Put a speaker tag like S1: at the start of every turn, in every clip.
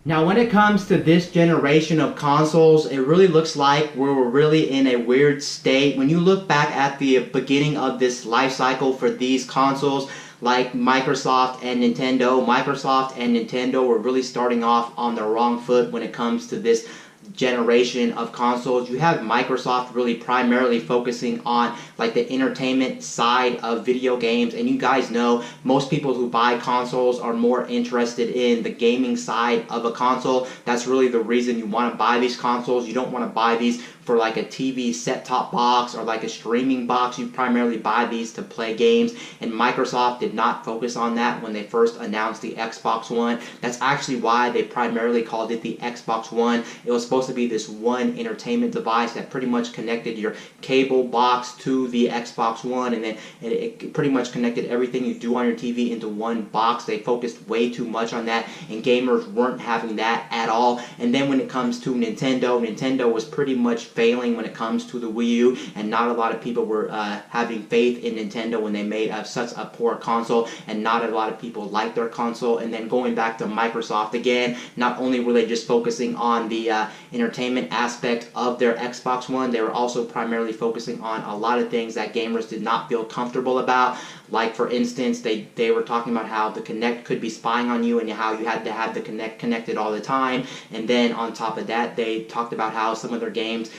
S1: Now, when it comes to this generation of consoles, it really looks like we're really in a weird state. When you look back at the beginning of this life cycle for these consoles, like Microsoft and Nintendo were really starting off on the wrong foot when it comes to this generation of consoles. You have Microsoft really primarily focusing on like the entertainment side of video games, and you guys know most people who buy consoles are more interested in the gaming side of a console. That's really the reason you want to buy these consoles. You don't want to buy these for like a TV set-top box or like a streaming box. You primarily buy these to play games, and Microsoft did not focus on that when they first announced the Xbox One. That's actually why they primarily called it the Xbox One. It was supposed to be this one entertainment device that pretty much connected your cable box to the Xbox One, and then it pretty much connected everything you do on your TV into one box. They focused way too much on that, and gamers weren't having that at all. And then when it comes to Nintendo was pretty much failing when it comes to the Wii U, and not a lot of people were having faith in Nintendo when they made such a poor console, and not a lot of people liked their console. And then going back to Microsoft again, not only were they just focusing on the entertainment aspect of their Xbox One, they were also primarily focusing on a lot of things that gamers did not feel comfortable about. Like, for instance, they were talking about how the Kinect could be spying on you and how you had to have the Kinect connected all the time. And then on top of that, they talked about how some of their games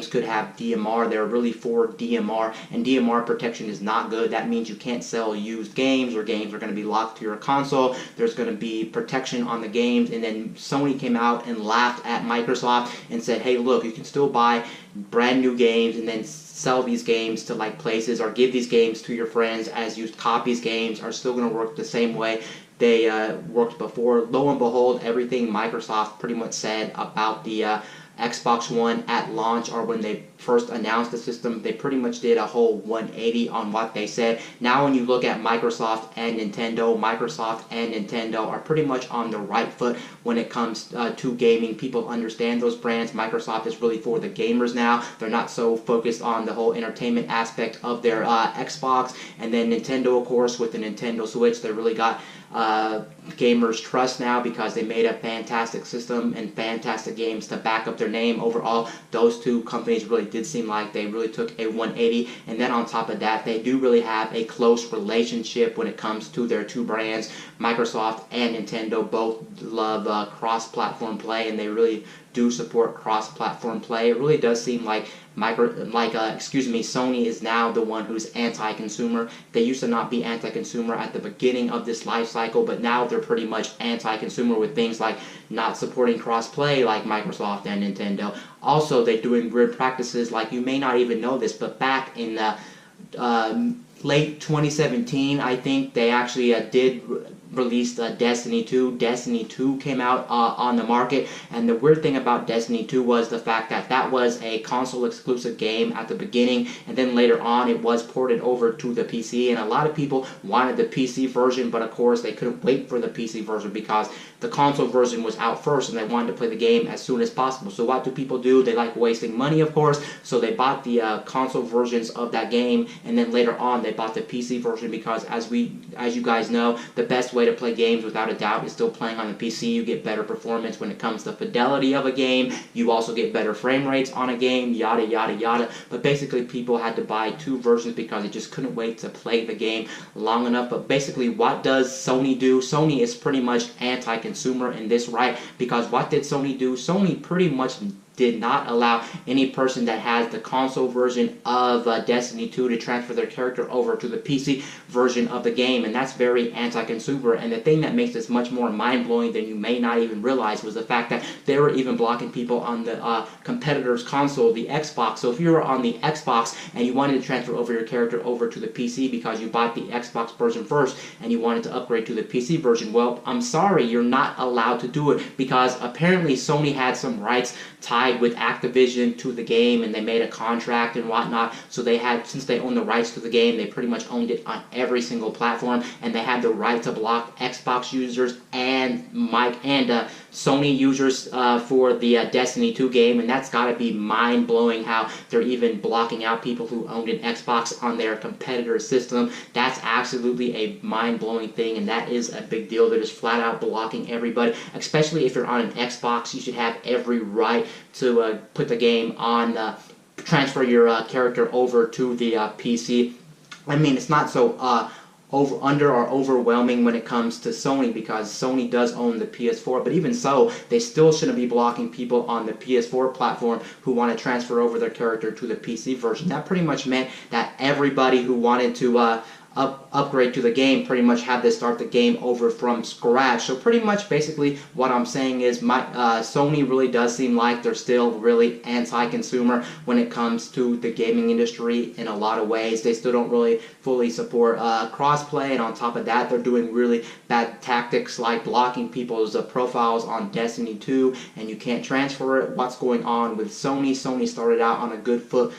S1: could have DMR. They're really for DMR, and DMR protection is not good. That means you can't sell used games, or games are going to be locked to your console. There's going to be protection on the games. And then Sony came out and laughed at Microsoft and said, hey, look, you can still buy brand new games and then sell these games to like places, or give these games to your friends as used copies. Games are still going to work the same way they worked before. Lo and behold, everything Microsoft pretty much said about the Xbox One at launch, or when they first announced the system, they pretty much did a whole 180 on what they said. Now when you look at Microsoft and Nintendo are pretty much on the right foot when it comes to gaming. People understand those brands. Microsoft is really for the gamers now. They're not so focused on the whole entertainment aspect of their Xbox. And then Nintendo, of course, with the Nintendo Switch, they really got gamers' trust now, because they made a fantastic system and fantastic games to back up their name. Overall, those two companies really did seem like they really took a 180. And then on top of that, they do really have a close relationship when it comes to their two brands. Microsoft and Nintendo both love cross-platform play, and they really do support cross-platform play. It really does seem like Sony is now the one who's anti-consumer. They used to not be anti-consumer at the beginning of this life cycle, but now they're pretty much anti-consumer with things like not supporting cross-play like Microsoft and Nintendo. Also, they're doing weird practices, like, you may not even know this, but back in the late 2017, I think, they actually did released Destiny 2. Destiny 2 came out on the market, and the weird thing about Destiny 2 was the fact that that was a console exclusive game at the beginning, and then later on it was ported over to the PC, and a lot of people wanted the PC version, but of course they couldn't wait for the PC version because the console version was out first, and they wanted to play the game as soon as possible. So what do people do? They like wasting money, of course, so they bought the console versions of that game, and then later on they bought the PC version, because as you guys know, the best way to play games without a doubt is still playing on the PC. You get better performance when it comes to fidelity of a game. You also get better frame rates on a game, yada yada yada. But basically people had to buy two versions because they just couldn't wait to play the game long enough. But basically, what does Sony do? Sony is pretty much anti-consumer in this, right? Because what did Sony do? Sony pretty much did not allow any person that has the console version of Destiny 2 to transfer their character over to the PC version of the game, and that's very anti-consumer. And the thing that makes this much more mind-blowing than you may not even realize was the fact that they were even blocking people on the competitor's console, the Xbox. So if you were on the Xbox and you wanted to transfer over your character over to the PC because you bought the Xbox version first and you wanted to upgrade to the PC version, well, I'm sorry, you're not allowed to do it, because apparently Sony had some rights tied tied with Activision to the game, and they made a contract and whatnot. So they had, since they own the rights to the game, they pretty much owned it on every single platform, and they had the right to block Xbox users and Sony users for the Destiny 2 game, and that's got to be mind-blowing how they're even blocking out people who owned an Xbox on their competitor system. That's absolutely a mind-blowing thing, and that is a big deal. They're just flat out blocking everybody, especially if you're on an Xbox. You should have every right to put the game on, transfer your character over to the PC. I mean, it's not so overwhelming when it comes to Sony, because Sony does own the PS4, but even so, they still shouldn't be blocking people on the PS4 platform who want to transfer over their character to the PC version. That pretty much meant that everybody who wanted to upgrade to the game pretty much had to start the game over from scratch. So pretty much basically what I'm saying is Sony really does seem like they're still really anti-consumer when it comes to the gaming industry in a lot of ways. They still don't really fully support crossplay, and on top of that, they're doing really bad tactics like blocking people's profiles on Destiny 2, and you can't transfer it. What's going on with Sony? Sony started out on a good foot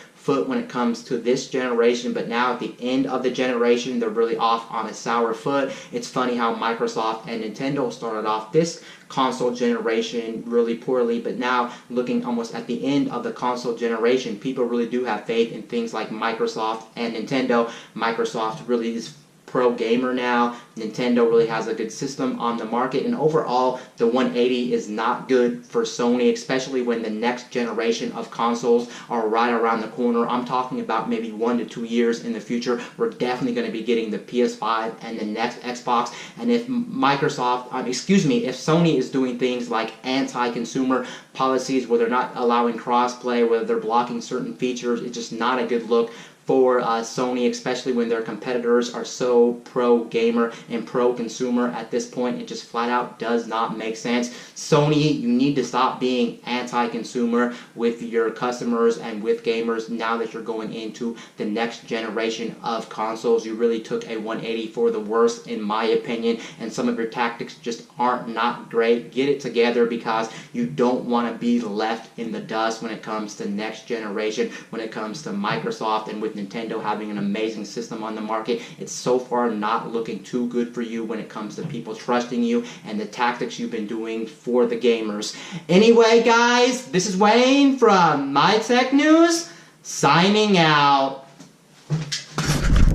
S1: when it comes to this generation, but now at the end of the generation, they're really off on a sour foot. It's funny how Microsoft and Nintendo started off this console generation really poorly, but now looking almost at the end of the console generation, people really do have faith in things like Microsoft and Nintendo. Microsoft really is pro gamer now. Nintendo really has a good system on the market, and overall the 180 is not good for Sony, especially when the next generation of consoles are right around the corner. I'm talking about maybe 1 to 2 years in the future. We're definitely going to be getting the PS5 and the next Xbox, and if if Sony is doing things like anti-consumer policies where they're not allowing crossplay, whether they're blocking certain features, it's just not a good look for Sony, especially when their competitors are so pro-gamer and pro-consumer at this point. It just flat out does not make sense. Sony, you need to stop being anti-consumer with your customers and with gamers now that you're going into the next generation of consoles. You really took a 180 for the worst, in my opinion, and some of your tactics just aren't not great. Get it together, because you don't want to be left in the dust when it comes to next generation, when it comes to Microsoft, and with Nintendo having an amazing system on the market. It's so far not looking too good for you when it comes to people trusting you and the tactics you've been doing for the gamers. Anyway, guys, this is Wayne from My Tech News, signing out.